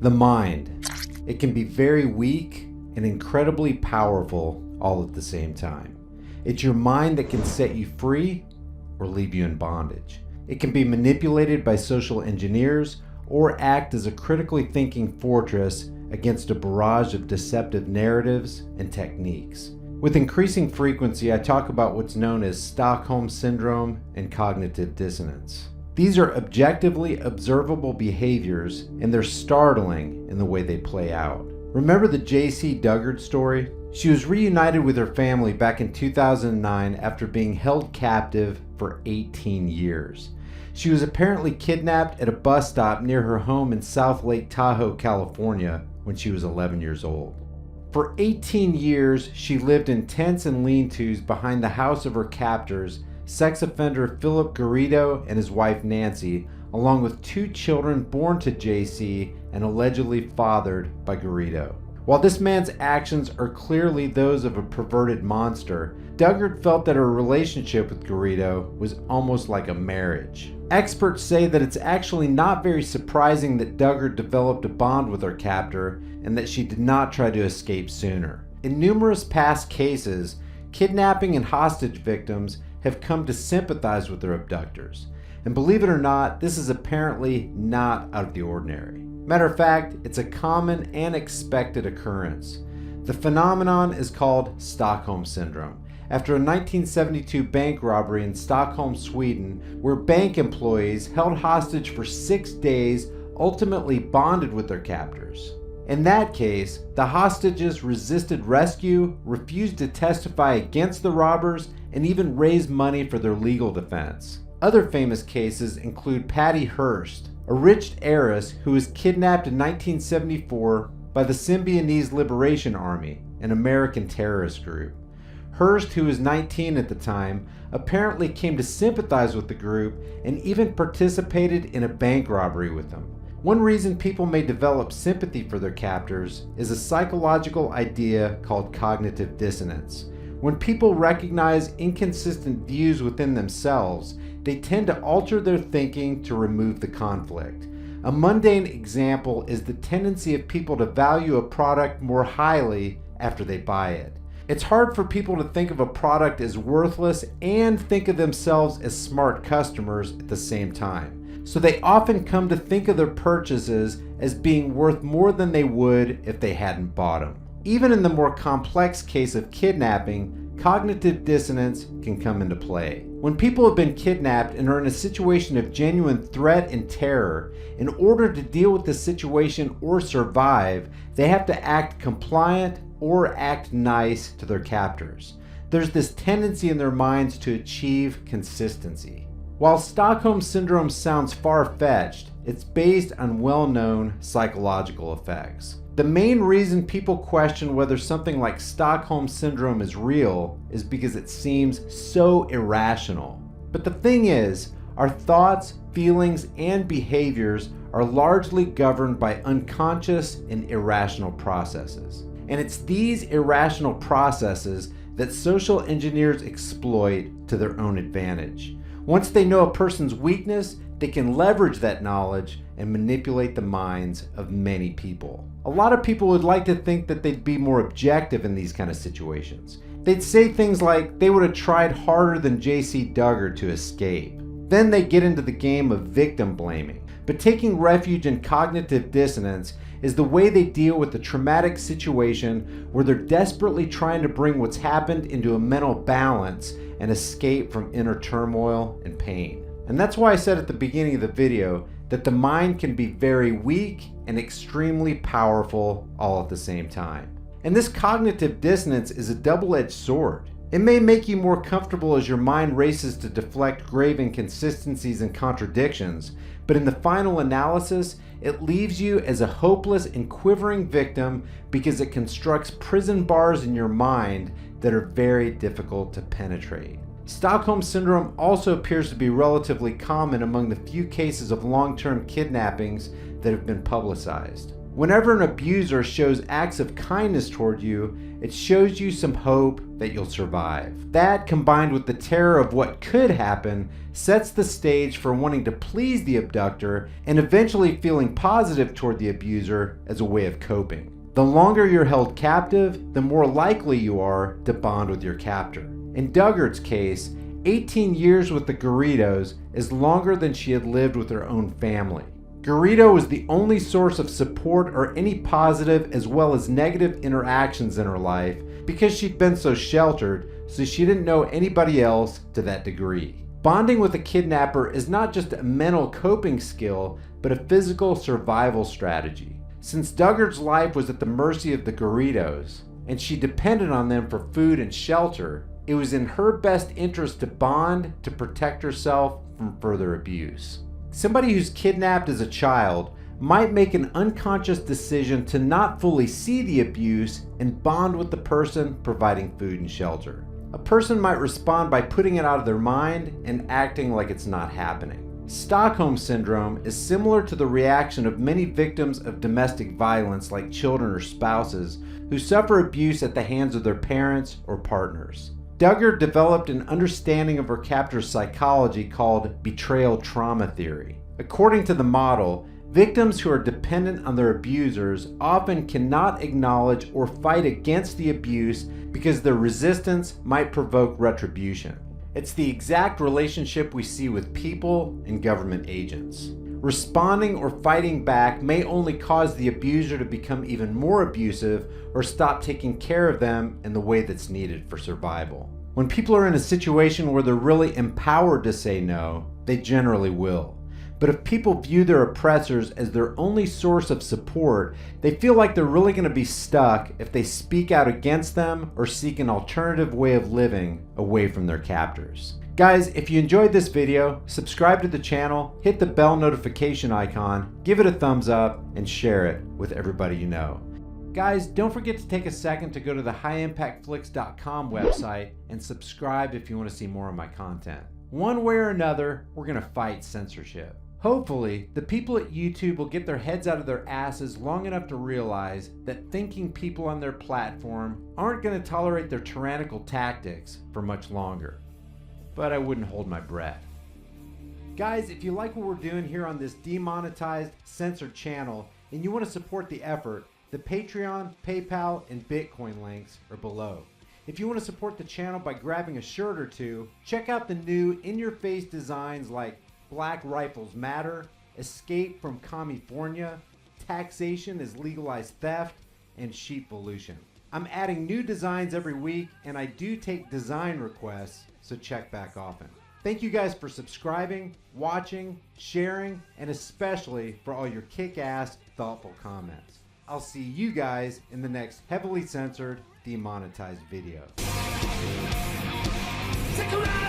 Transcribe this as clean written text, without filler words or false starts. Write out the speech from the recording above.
The mind. It can be very weak and incredibly powerful all at the same time. It's your mind that can set you free or leave you in bondage. It can be manipulated by social engineers or act as a critically thinking fortress against a barrage of deceptive narratives and techniques. With increasing frequency, I talk about what's known as Stockholm Syndrome and cognitive dissonance. These are objectively observable behaviors, and they're startling in the way they play out. Remember the J.C. Duggard story? She was reunited with her family back in 2009 after being held captive for 18 years. She was apparently kidnapped at a bus stop near her home in South Lake Tahoe, California, when she was 11 years old. For 18 years, she lived in tents and lean-tos behind the house of her captors, sex offender Philip Garrido and his wife Nancy, along with 2 children born to JC and allegedly fathered by Garrido. While this man's actions are clearly those of a perverted monster, Duggard felt that her relationship with Garrido was almost like a marriage. Experts say that it's actually not very surprising that Duggard developed a bond with her captor and that she did not try to escape sooner. In numerous past cases, kidnapping and hostage victims have come to sympathize with their abductors. And believe it or not, this is apparently not out of the ordinary. Matter of fact, it's a common and expected occurrence. The phenomenon is called Stockholm Syndrome, after a 1972 bank robbery in Stockholm, Sweden, where bank employees held hostage for 6 days ultimately bonded with their captors. In that case, the hostages resisted rescue, refused to testify against the robbers, and even raised money for their legal defense. Other famous cases include Patty Hearst, a rich heiress who was kidnapped in 1974 by the Symbionese Liberation Army, an American terrorist group. Hearst, who was 19 at the time, apparently came to sympathize with the group and even participated in a bank robbery with them. One reason people may develop sympathy for their captors is a psychological idea called cognitive dissonance. When people recognize inconsistent views within themselves, they tend to alter their thinking to remove the conflict. A mundane example is the tendency of people to value a product more highly after they buy it. It's hard for people to think of a product as worthless and think of themselves as smart customers at the same time. So they often come to think of their purchases as being worth more than they would if they hadn't bought them. Even in the more complex case of kidnapping, cognitive dissonance can come into play. When people have been kidnapped and are in a situation of genuine threat and terror, in order to deal with the situation or survive, they have to act compliant or act nice to their captors. There's this tendency in their minds to achieve consistency. While Stockholm Syndrome sounds far-fetched, it's based on well-known psychological effects. The main reason people question whether something like Stockholm Syndrome is real is because it seems so irrational. But the thing is, our thoughts, feelings, and behaviors are largely governed by unconscious and irrational processes. And it's these irrational processes that social engineers exploit to their own advantage. Once they know a person's weakness, they can leverage that knowledge and manipulate the minds of many people. A lot of people would like to think that they'd be more objective in these kind of situations. They'd say things like they would have tried harder than J.C. Duggard to escape. Then they get into the game of victim blaming. But taking refuge in cognitive dissonance is the way they deal with the traumatic situation where they're desperately trying to bring what's happened into a mental balance and escape from inner turmoil and pain. And that's why I said at the beginning of the video that the mind can be very weak and extremely powerful all at the same time. And this cognitive dissonance is a double-edged sword. It may make you more comfortable as your mind races to deflect grave inconsistencies and contradictions, but in the final analysis, it leaves you as a hopeless and quivering victim because it constructs prison bars in your mind that are very difficult to penetrate. Stockholm Syndrome also appears to be relatively common among the few cases of long-term kidnappings that have been publicized. Whenever an abuser shows acts of kindness toward you, it shows you some hope that you'll survive. That, combined with the terror of what could happen, sets the stage for wanting to please the abductor and eventually feeling positive toward the abuser as a way of coping. The longer you're held captive, the more likely you are to bond with your captor. In Duggard's case, 18 years with the Garridos is longer than she had lived with her own family. Garrido was the only source of support or any positive as well as negative interactions in her life because she'd been so sheltered, so she didn't know anybody else to that degree. Bonding with a kidnapper is not just a mental coping skill, but a physical survival strategy. Since Duggard's life was at the mercy of the Garridos, and she depended on them for food and shelter, it was in her best interest to bond to protect herself from further abuse. Somebody who's kidnapped as a child might make an unconscious decision to not fully see the abuse and bond with the person providing food and shelter. A person might respond by putting it out of their mind and acting like it's not happening. Stockholm syndrome is similar to the reaction of many victims of domestic violence like children or spouses who suffer abuse at the hands of their parents or partners. Duggard developed an understanding of her captor's psychology called betrayal trauma theory. According to the model, victims who are dependent on their abusers often cannot acknowledge or fight against the abuse because their resistance might provoke retribution. It's the exact relationship we see with people and government agents. Responding or fighting back may only cause the abuser to become even more abusive or stop taking care of them in the way that's needed for survival. When people are in a situation where they're really empowered to say no, they generally will. But if people view their oppressors as their only source of support, they feel like they're really going to be stuck if they speak out against them or seek an alternative way of living away from their captors. Guys, if you enjoyed this video, subscribe to the channel, hit the bell notification icon, give it a thumbs up, and share it with everybody you know. Guys, don't forget to take a second to go to the HighImpactFlix.com website and subscribe if you want to see more of my content. One way or another, we're going to fight censorship. Hopefully, the people at YouTube will get their heads out of their asses long enough to realize that thinking people on their platform aren't going to tolerate their tyrannical tactics for much longer. But I wouldn't hold my breath. Guys, if you like what we're doing here on this demonetized, censored channel and you want to support the effort, the Patreon, PayPal, and Bitcoin links are below. If you want to support the channel by grabbing a shirt or two, check out the new in-your-face designs like Black Rifles Matter, Escape from California, Taxation is Legalized Theft, and Sheepvolution. I'm adding new designs every week, and I do take design requests, so check back often. Thank you guys for subscribing, watching, sharing, and especially for all your kick-ass, thoughtful comments. I'll see you guys in the next heavily censored, demonetized video. Stick around.